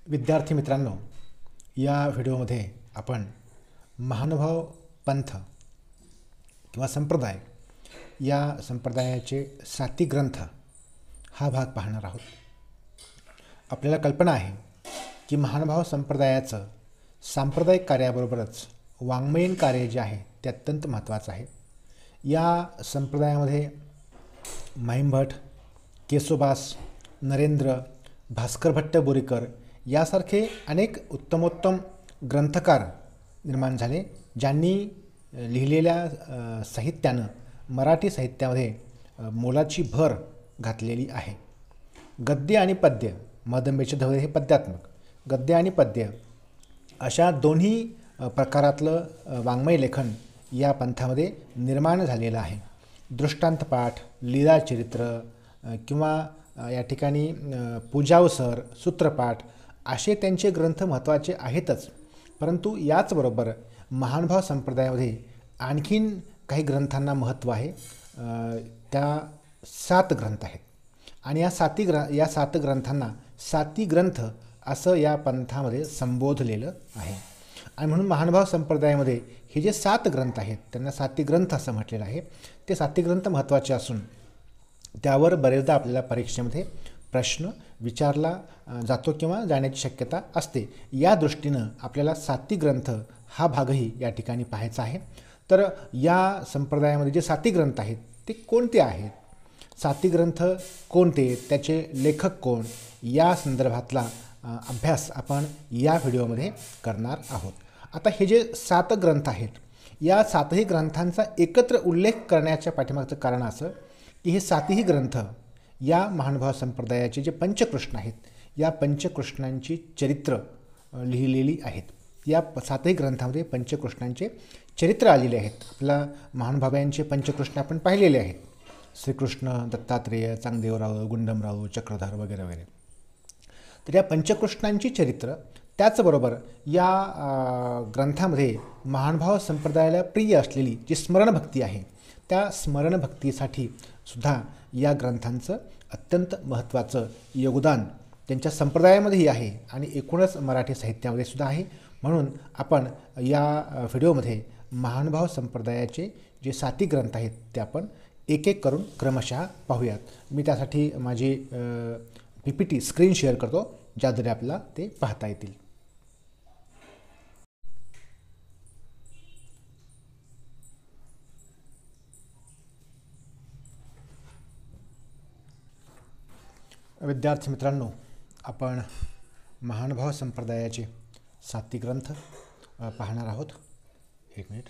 विद्यार्थी मित्रांनो, या व्हिडिओमध्ये आपण महानुभाव पंथ किंवा संप्रदाय या संप्रदायाचे साती ग्रंथ हा भाग पाहणार आहोत. आपल्याला कल्पना आहे की महानुभाव संप्रदायाचं सांप्रदायिक कार्याबरोबरच वाङ्मयीन कार्य जे आहे ते अत्यंत महत्त्वाचं आहे. या संप्रदायामध्ये महिमभट, केशोबास, नरेंद्र, भास्कर भट्ट बोरीकर यासारखे अनेक उत्तमोत्तम ग्रंथकार निर्माण झाले, ज्यांनी लिहिलेल्या साहित्यानं मराठी साहित्यामध्ये मोलाची भर घातलेली आहे. गद्य आणि पद्य, महदंबेचे धवळे हे पद्यात्मक, गद्य आणि पद्य अशा दोन्ही प्रकारातलं वाङ्मय लेखन या पंथामध्ये निर्माण झालेलं आहे. दृष्टांतपाठ, लीलाचरित्र किंवा या ठिकाणी पूजावसर, सूत्रपाठ असे त्यांचे ग्रंथ महत्त्वाचे आहेतच, परंतु याचबरोबर महानुभाव संप्रदायामध्ये आणखीन काही ग्रंथांना महत्त्व आहे. त्या 7 ग्रंथ आहेत आणि या 7 ग्रंथांना साती ग्रंथ असं या पंथामध्ये संबोधलेलं आहे. आणि म्हणून महानुभाव संप्रदायामध्ये हे जे 7 ग्रंथ आहेत त्यांना साती ग्रंथ असं म्हटलेलं आहे. ते साती ग्रंथ महत्त्वाचे असून त्यावर बरेचदा आपल्याला परीक्षेमध्ये प्रश्न विचारला जातो किंवा जाण्याची शक्यता असते. या दृष्टीनं आपल्याला साती ग्रंथ हा भागही या ठिकाणी पाहायचा आहे. तर या संप्रदायामध्ये जे साती ग्रंथ आहेत ते कोणते आहेत, साती ग्रंथ कोणते, त्याचे लेखक कोण, या संदर्भातला अभ्यास आपण या व्हिडिओमध्ये करणार आहोत. आता हे जे 7 ग्रंथ आहेत, या 7ही ग्रंथांचा एकत्र उल्लेख करण्याच्या पाठीमागचं कारण असं की हे 7ही ग्रंथ या महानुभाव संप्रदायाचे जे पंचकृष्ण आहेत, या पंचकृष्णांची चरित्र लिहिलेली आहेत. या 7ही ग्रंथामध्ये पंचकृष्णांचे चरित्र आलेले आहेत. आपल्या महानुभावांचे पंचकृष्ण आपण पाहिलेले आहेत: श्रीकृष्ण, दत्तात्रेय, चांगदेवराव, गुंडमराव, चक्रधर वगैरे वगैरे. तर या पंचकृष्णांची चरित्र, त्याचबरोबर या ग्रंथामध्ये महानुभाव संप्रदायाला प्रिय असलेली जी स्मरणभक्ती आहे, त्या स्मरणभक्तीसाठी सुद्धा या ग्रंथांचं अत्यंत महत्त्वाचं योगदान त्यांच्या संप्रदायामध्येही आहे आणि एकूणच मराठी साहित्यामध्ये सुद्धा आहे. म्हणून आपण या व्हिडिओमध्ये महानुभाव संप्रदायाचे जे 7 ग्रंथ आहेत ते आपण एक एक करून क्रमशः पाहूयात. मी त्यासाठी माझी PPT स्क्रीन शेअर करतो, ज्याद्वारे आपल्याला ते पाहता येतील. विद्यार्थी मित्रांनो, आपण महानुभाव संप्रदायाचे 7 ग्रंथ पाहणार आहोत. एक मिनिट.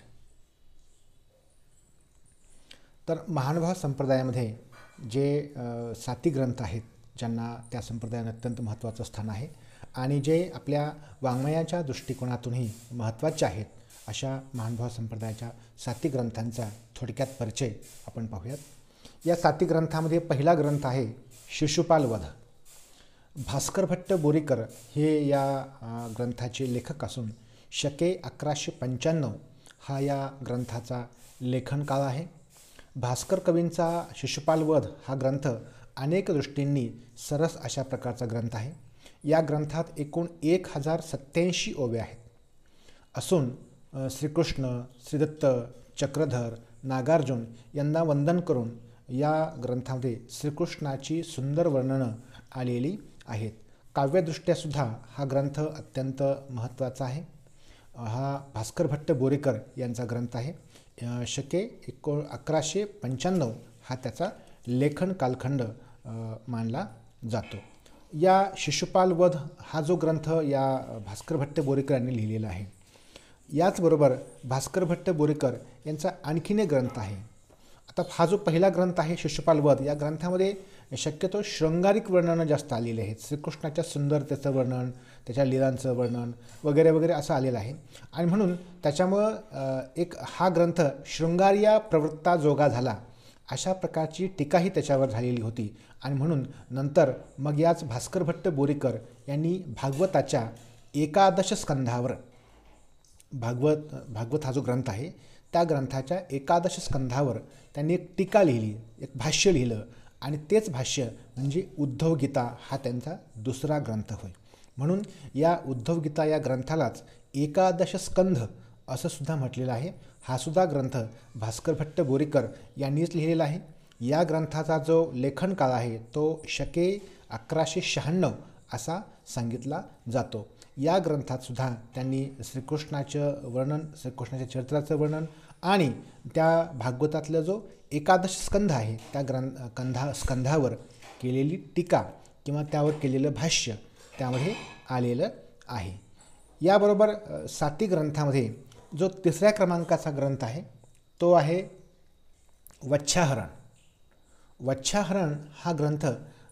तर महानुभाव संप्रदायामध्ये जे 7 ग्रंथ आहेत, ज्यांना त्या संप्रदायाने अत्यंत महत्त्वाचं स्थान आहे आणि जे आपल्या वाङ्मयाच्या दृष्टिकोनातूनही महत्त्वाचे आहेत, अशा महानुभाव संप्रदायाच्या 7 ग्रंथांचा थोडक्यात परिचय आपण पाहूयात. या 7 ग्रंथामध्ये पहिला ग्रंथ आहे शिशुपाल वध. भास्कर भट्ट बोरीकर हे या ग्रंथाचे लेखक असून शके 1195 हा या ग्रंथाचा लेखन काळ आहे. भास्कर कवींचा शिशुपाल वध हा ग्रंथ अनेक दृष्टींनी सरस अशा प्रकारचा ग्रंथ आहे. या ग्रंथात एकूण 1087 ओव्या आहेत असून श्रीकृष्ण, श्रीदत्त, चक्रधर, नागार्जुन यांना वंदन करून या ग्रंथामध्ये श्रीकृष्णाची सुंदर वर्णनं आलेली आहेत. काव्यदृष्ट्यासुद्धा हा ग्रंथ अत्यंत महत्त्वाचा आहे. हा भास्कर भट्ट बोरीकर यांचा ग्रंथ आहे. शके 1195 हा त्याचा लेखन कालखंड मानला जातो. या शिशुपाल वध हा जो ग्रंथ या भास्कर भट्ट बोरीकर यांनी लिहिलेला आहे, याचबरोबर भास्कर भट्ट बोरीकर यांचा आणखीन एक ग्रंथ आहे. आता हा जो पहिला ग्रंथ आहे शिशुपाल वध, या ग्रंथामध्ये शक्यतो शृंगारिक वर्णनं जास्त आलेले आहेत. श्रीकृष्णाच्या सुंदरतेचं वर्णन, त्याच्या लीलांचं वर्णन वगैरे वगैरे असं आलेलं आहे आणि म्हणून त्याच्यामुळं एक हा ग्रंथ शृंगार्या प्रवृत्ताजोगा झाला अशा प्रकारची टीकाही त्याच्यावर झालेली होती. आणि म्हणून नंतर मग याच भास्कर भट्ट बोरीकर यांनी भागवताच्या 11 स्कंधावर, भागवत हा जो ग्रंथ आहे त्या ग्रंथाच्या 11 स्कंधावर त्यांनी एक टीका लिहिली, एक भाष्य लिहिलं आणि तेच भाष्य म्हणजे उद्धव गीता हा त्यांचा दुसरा ग्रंथ होय. म्हणून या उद्धव गीता या ग्रंथालाच एकादश स्कंध असं सुद्धा म्हटलेलं आहे. हा सुद्धा ग्रंथ भास्कर भट्ट बोरीकर यांनीच लिहिलेला आहे. या ग्रंथाचा जो लेखन काळ आहे तो शके 1196 असा सांगितला जातो. या ग्रंथात सुद्धा त्यांनी श्रीकृष्णाचं वर्णन, श्रीकृष्णाच्या चरित्राचं वर्णन आणि त्या भागवतातलं जो एकादश स्कंध आहे त्या स्कंधावर केलेली टीका किंवा त्यावर केलेलं भाष्य त्यामध्ये आलेलं आहे. याबरोबर साती ग्रंथामध्ये जो 3ऱ्या क्रमांकाचा ग्रंथ आहे तो आहे वच्छाहरण. वच्छाहरण हा ग्रंथ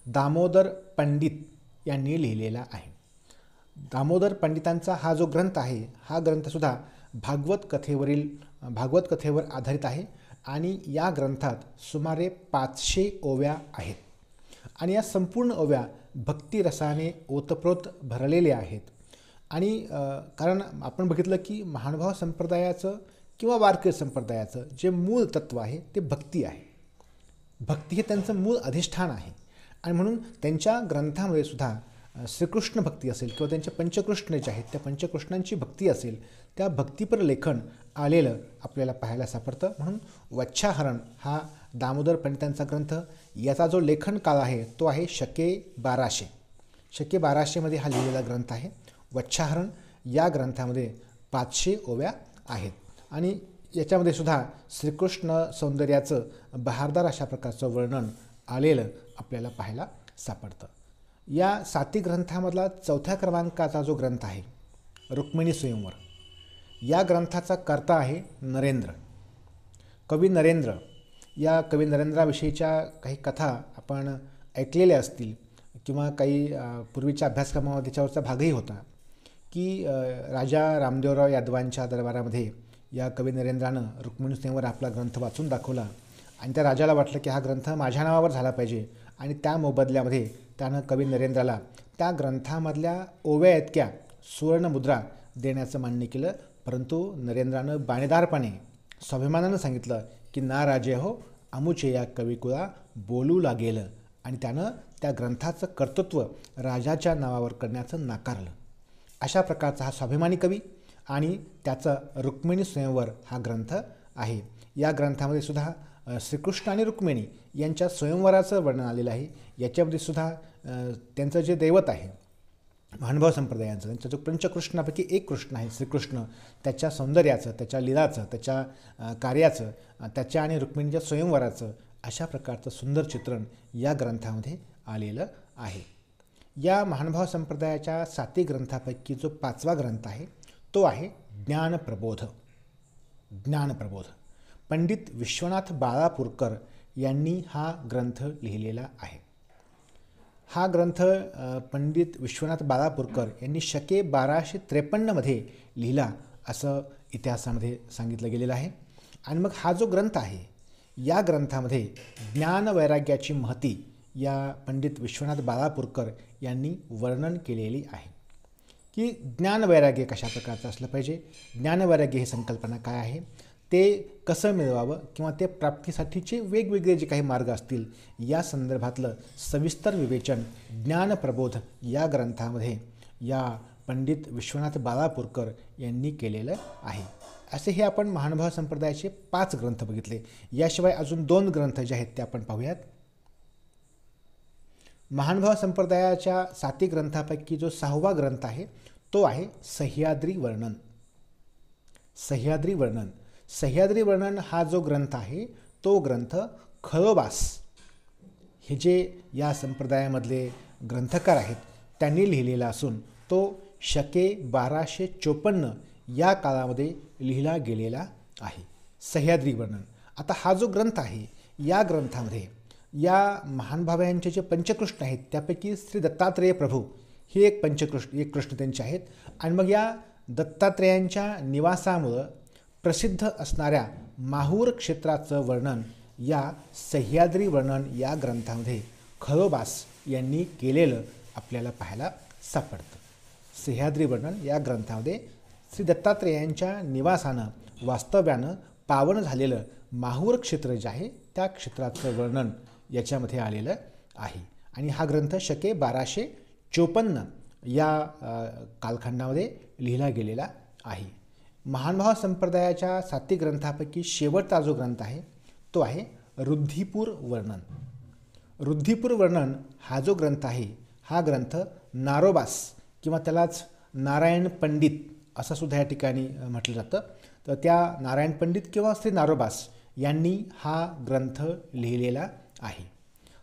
दामोदर पंडित यांनी लिहिलेला आहे. दामोदर पंडितांचा हा जो ग्रंथ आहे हा ग्रंथसुद्धा भागवत कथेवर आधारित आहे आणि या ग्रंथात सुमारे 500 ओव्या आहेत आणि या संपूर्ण ओव्या भक्तिरसाने ओतप्रोत भरलेल्या आहेत. आणि कारण आपण बघितलं की महानुभाव संप्रदायाचं किंवा वारकरी संप्रदायाचं जे मूळ तत्त्व आहे ते भक्ती आहे. भक्ती हे त्यांचं मूळ अधिष्ठान आहे आणि म्हणून त्यांच्या ग्रंथामध्ये सुद्धा श्रीकृष्ण भक्ती असेल किंवा त्यांचे पंचकृष्ण जे आहेत त्या पंचकृष्णांची भक्ती असेल त्या भक्तीपर लेखन आलेलं आपल्याला पाहायला सापडतं. म्हणून वच्छाहरण हा दामोदर पंडितांचा ग्रंथ. याचा जो लेखन काळ आहे तो आहे शके 1200. शके 1200मध्ये हा लिहिलेला ग्रंथ आहे. वच्छाहरण या ग्रंथामध्ये 500 ओव्या आहेत आणि याच्यामध्ये सुद्धा श्रीकृष्ण सौंदर्याचं बहारदार अशा प्रकारचं वर्णन आलेलं आपल्याला पाहायला सापडतं. या साती ग्रंथामधला 4थ्या क्रमांकाचा जो ग्रंथ आहे रुक्मिणी स्वयंवर, या ग्रंथाचा कर्ता आहे नरेंद्र, कवी नरेंद्र. या कवी नरेंद्राविषयीच्या काही कथा आपण ऐकलेल्या असतील किंवा काही पूर्वीच्या अभ्यासक्रमामध्ये त्याच्यावरचा भागही होता की राजा रामदेवराव यादवांच्या दरबारामध्ये या कवी नरेंद्रानं रुक्मिणी स्वयंवर आपला ग्रंथ वाचून दाखवला आणि त्या राजाला वाटलं की हा ग्रंथ माझ्या नावावर झाला पाहिजे आणि त्या मोबदल्यामध्ये त्यानं कवी नरेंद्राला त्या ग्रंथामधल्या ओव्या इतक्या सुवर्णमुद्रा देण्याचं मान्य केलं. परंतु नरेंद्रानं बाणेदारपणे स्वाभिमानानं सांगितलं की ना राजे हो अमुचे या कविकुळा बोलू लागेल आणि त्यानं त्या ग्रंथाचं कर्तृत्व राजाच्या नावावर करण्याचं नाकारलं. अशा प्रकारचा हा स्वाभिमानी कवी आणि त्याचा रुक्मिणी स्वयंवर हा ग्रंथ आहे. या ग्रंथामध्ये सुद्धा श्रीकृष्ण आणि रुक्मिणी यांच्या स्वयंवराचं वर्णन आलेलं आहे. याच्यामध्ये सुद्धा त्यांचं जे दैवत आहे महानुभाव संप्रदायांचं, त्यांचा जो पंचकृष्णापैकी एक कृष्ण आहे श्रीकृष्ण, त्याच्या सौंदर्याचं, त्याच्या लीलाचं, त्याच्या कार्याचं, त्याच्या आणि रुक्मिणीच्या स्वयंवराचं अशा प्रकारचं सुंदर चित्रण या ग्रंथामध्ये आलेलं आहे. या महानुभाव संप्रदायाच्या 7 ग्रंथापैकी जो 5वा ग्रंथ आहे तो आहे ज्ञानप्रबोध. ज्ञानप्रबोध पंडित विश्वनाथ बाळापूरकर यांनी हा ग्रंथ लिहिलेला आहे. हा ग्रंथ पंडित विश्वनाथ बाळापूरकर यांनी शके 1253मध्ये लिहिला असं इतिहासामध्ये सांगितलं गेलेलं आहे. आणि मग हा जो ग्रंथ आहे या ग्रंथामध्ये ज्ञानवैराग्याची महती या पंडित विश्वनाथ बाळापूरकर यांनी वर्णन केलेली आहे की ज्ञानवैराग्य कशा प्रकारचं असलं पाहिजे, ज्ञानवैराग्य ही संकल्पना काय आहे, ते कसं मिळवावं किंवा ते प्राप्तीसाठीचे वेगवेगळे जे काही मार्ग असतील या संदर्भातलं सविस्तर विवेचन ज्ञानप्रबोध या ग्रंथामध्ये या पंडित विश्वनाथ बाळापूरकर यांनी केलेलं आहे. असे हे आपण महानुभाव संप्रदायाचे 5 ग्रंथ बघितले. याशिवाय अजून 2 ग्रंथ जे आहेत ते आपण पाहूयात. महानुभाव संप्रदायाच्या 7 ग्रंथापैकी जो 6वा ग्रंथ आहे तो आहे सह्याद्री वर्णन. सह्याद्री वर्णन. सह्याद्री वर्णन हा जो ग्रंथ आहे तो ग्रंथ खळोबास हे जे या संप्रदायामधले ग्रंथकार आहेत त्यांनी लिहिलेला असून तो शके 1254 या काळामध्ये लिहिला गेलेला आहे. सह्याद्री वर्णन. आता हा जो ग्रंथ आहे या ग्रंथामध्ये या महानुभावांचे जे पंचकृष्ण आहेत त्यापैकी श्री दत्तात्रेय प्रभू हे एक कृष्ण त्यांचे आहेत. आणि मग या दत्तात्रेयांच्या निवासामुळं प्रसिद्ध असणाऱ्या माहूर क्षेत्राचं वर्णन या सह्याद्री वर्णन या ग्रंथामध्ये खळोबास यांनी केलेलं आपल्याला पाहायला सापडतं. सह्याद्री वर्णन या ग्रंथामध्ये श्री दत्तात्रेयांच्या निवासानं वास्तव्यानं पावन झालेलं माहूर क्षेत्र जे आहे त्या क्षेत्राचं वर्णन याच्यामध्ये आलेलं आहे. आणि हा ग्रंथ शके 1254 या कालखंडामध्ये लिहिला गेलेला आहे. महानुभाव संप्रदायाच्या साती ग्रंथापैकी शेवटचा जो ग्रंथ आहे तो आहे ऋद्धिपूर वर्णन. ऋद्धिपूर वर्णन हा जो ग्रंथ आहे हा ग्रंथ नारोबास किंवा त्यालाच नारायण पंडित असं सुद्धा या ठिकाणी म्हटलं जातं. तर त्या नारायण पंडित किंवा श्री नारोबास यांनी हा ग्रंथ लिहिलेला आहे.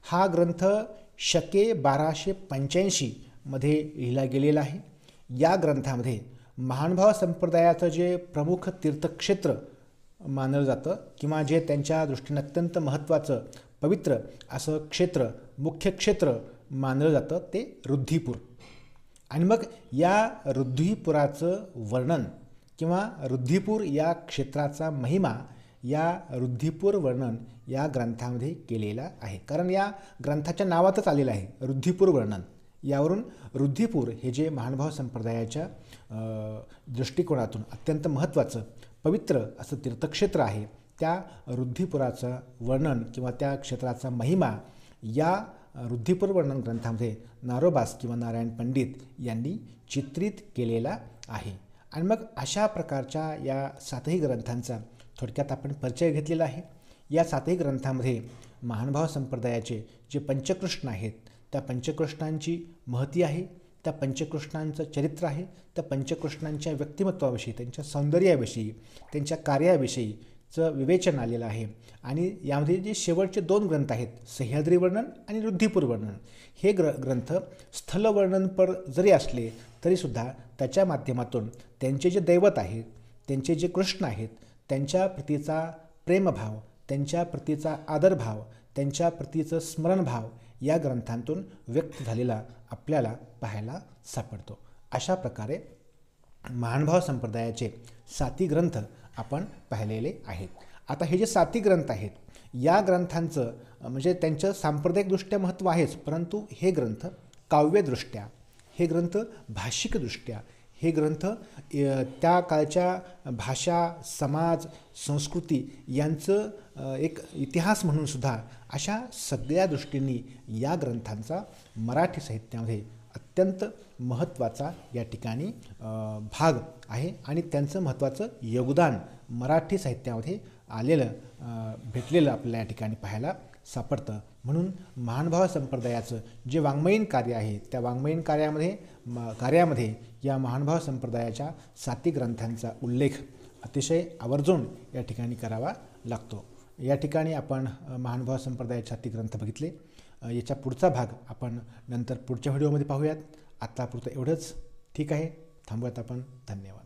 हा ग्रंथ शके 1285 मध्ये लिहिला गेलेला आहे. या ग्रंथामध्ये महानुभाव संप्रदायाचं जे प्रमुख तीर्थक्षेत्र मानलं जातं किंवा जे त्यांच्या दृष्टीने अत्यंत महत्त्वाचं पवित्र असं क्षेत्र, मुख्य क्षेत्र मानलं जातं ते ऋद्धिपूर. आणि मग या ऋद्धिपुराचं वर्णन किंवा ऋद्धिपूर या क्षेत्राचा महिमा या ऋद्धिपूर वर्णन या ग्रंथामध्ये केलेला आहे. कारण या ग्रंथाच्या नावातच आलेलं आहे ऋद्धिपूर वर्णन. यावरून ऋद्धिपूर हे जे महानुभाव संप्रदायाच्या दृष्टिकोनातून अत्यंत महत्त्वाचं पवित्र असं तीर्थक्षेत्र आहे त्या ऋद्धिपुराचं वर्णन किंवा त्या क्षेत्राचा महिमा या ऋद्धिपूर वर्णन ग्रंथामध्ये नारोबास किंवा नारायण पंडित यांनी चित्रित केलेला आहे. आणि मग अशा प्रकारच्या या सातही ग्रंथांचा थोडक्यात आपण परिचय घेतलेला आहे. या सातही ग्रंथामध्ये महानुभाव संप्रदायाचे जे पंचकृष्ण आहेत त्या पंचकृष्णांची महती आहे, त्या पंचकृष्णांचं चरित्र आहे, त्या पंचकृष्णांच्या व्यक्तिमत्वाविषयी, त्यांच्या सौंदर्याविषयी, त्यांच्या कार्याविषयीचं विवेचन आलेलं आहे. आणि यामध्ये जे शेवटचे 2 ग्रंथ आहेत सह्याद्री वर्णन आणि ऋद्धिपूर वर्णन हे ग्रंथ स्थलवर्णनपर जरी असले तरीसुद्धा त्याच्या माध्यमातून त्यांचे जे दैवत आहेत, त्यांचे जे कृष्ण आहेत, त्यांच्या प्रतीचा प्रेमभाव, त्यांच्या प्रतीचा आदरभाव, त्यांच्या प्रतीचं स्मरणभाव या ग्रंथांतून व्यक्त झालेला आपल्याला पाहायला सापडतो. अशा प्रकारे महानुभाव संप्रदायाचे 7 ग्रंथ आपण पाहिलेले आहेत. आता हे जे 7 ग्रंथ आहेत या ग्रंथांचं म्हणजे त्यांचं सांप्रदायिकदृष्ट्या महत्त्व आहेच, परंतु हे ग्रंथ काव्यदृष्ट्या, हे ग्रंथ भाषिकदृष्ट्या, हे ग्रंथ त्या काळच्या भाषा, समाज, संस्कृती यांचं एक इतिहास म्हणून सुद्धा अशा सगळ्या दृष्टींनी या ग्रंथांचा मराठी साहित्यामध्ये अत्यंत महत्त्वाचा या ठिकाणी भाग आहे. आणि त्यांचं महत्त्वाचं योगदान मराठी साहित्यामध्ये आलेलं भेटलेलं आपल्याला या ठिकाणी पाहायला सापडतं. म्हणून महानुभाव संप्रदायाचं जे वाङ्मयीन कार्य आहे त्या वाङ्मयीन कार्यामध्ये या महानुभाव संप्रदायाच्या 7 ग्रंथांचा उल्लेख अतिशय आवर्जून या ठिकाणी करावा लागतो. या ठिकाणी आपण महानुभाव संप्रदायाचे 7 ग्रंथ बघितले. याचा पुढचा भाग आपण नंतर पुढच्या व्हिडिओमध्ये पाहूयात. आत्तापुरतं एवढंच. ठीक आहे, थांबूयात आपण. धन्यवाद.